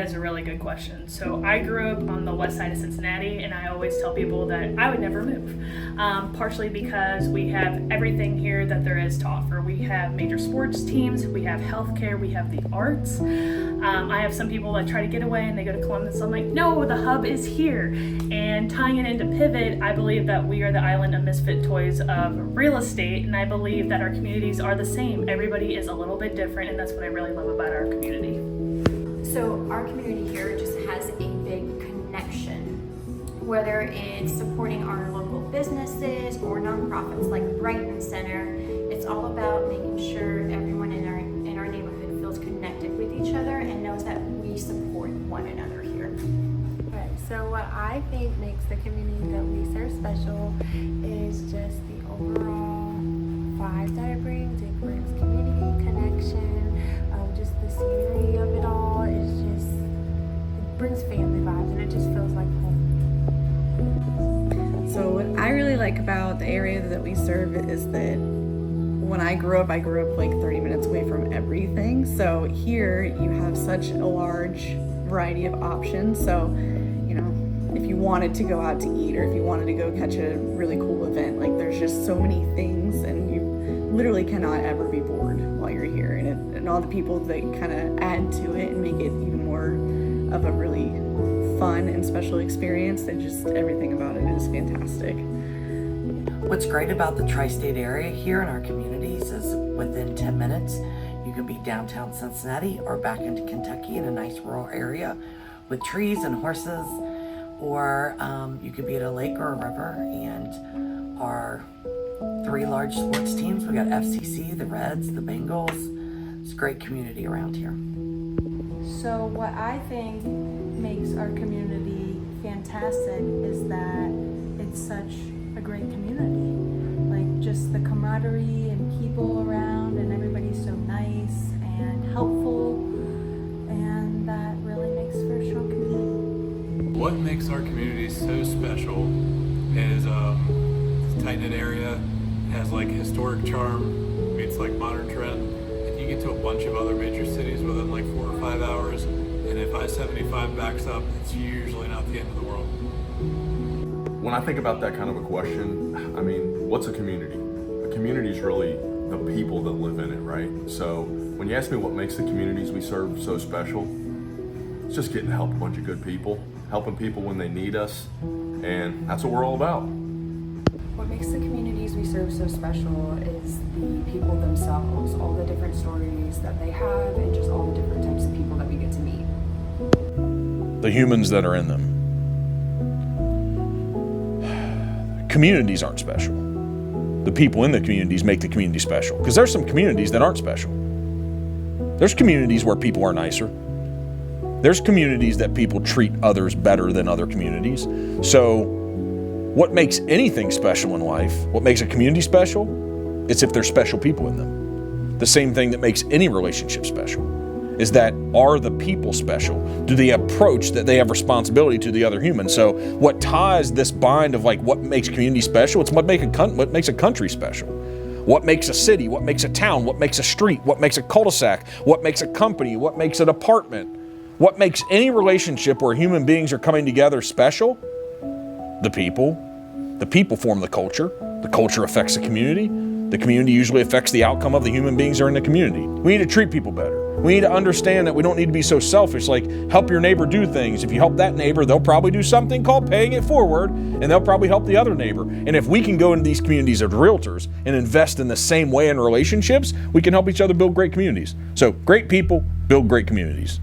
that is a really good question. So I grew up on the west side of Cincinnati, and I always tell people that I would never move. Partially because we have everything here that there is to offer. We have major sports teams, we have healthcare, we have the arts. I have some people that try to get away and they go to Columbus. I'm like, no, the hub is here. And tying it into Pivot, I believe that we are the island of misfit toys of real estate, and I believe that our communities are the same. Everybody is a little bit different, and that's what I really love about our community. So our community here just has a big connection, whether it's supporting our local businesses or nonprofits like Brighton Center. It's all about making sure everyone in our neighborhood feels connected with each other and knows that we support one another here. Right, so what I think makes the community that we serve special is just the overall vibe that it brings. It brings community, connection, just the scenery of it all is just, it brings family vibes and it just feels like home. So what I really like about the area that we serve is that when I grew up like 30 minutes away from everything. So here you have such a large variety of options. So, you know, if you wanted to go out to eat or if you wanted to go catch a really cool event, like there's just so many things and you literally cannot ever be bored while you're here. And all the people that kind of add to it and make it even more of a really fun and special experience, and just everything about it is fantastic. What's great about the tri-state area here in our communities is within 10 minutes, you can be downtown Cincinnati or back into Kentucky in a nice rural area with trees and horses, or you could be at a lake or a river. And our 3 large sports teams, we got FCC, the Reds, the Bengals. It's a great community around here. So what I think makes our community fantastic is that it's such a great community. Like just the camaraderie and people around, and everybody's so nice and helpful, and that really makes for a strong community. What makes our community so special is it's a tight-knit area. It has like historic charm, meets like modern trend. And you get to a bunch of other major cities within like 4 or 5 hours. And if I-75 backs up, it's usually not the end of the world. When I think about that kind of a question, I mean, what's a community? A community is really the people that live in it, right? So when you ask me what makes the communities we serve so special, it's just getting to help a bunch of good people, helping people when they need us, and that's what we're all about. What makes the communities we serve so special is the people themselves, all the different stories that they have, and just all the different types of people that we get to meet. The humans that are in them. Communities aren't special. The people in the communities make the community special. Because there's some communities that aren't special. There's communities where people are nicer. There's communities that people treat others better than other communities. So what makes anything special in life, what makes a community special, it's if there's special people in them. The same thing that makes any relationship special is that, are the people special? Do they approach that they have responsibility to the other human? So what ties this bind of like what makes community special, it's what makes a country special. What makes a city, what makes a town, what makes a street, what makes a cul-de-sac, what makes a company, what makes an apartment, what makes any relationship where human beings are coming together special? The people. The people form the culture affects the community usually affects the outcome of the human beings that are in the community. We need to treat people better. We need to understand that we don't need to be so selfish, like help your neighbor do things. If you help that neighbor, they'll probably do something called paying it forward, and they'll probably help the other neighbor. And if we can go into these communities as realtors and invest in the same way in relationships, we can help each other build great communities. So great people build great communities.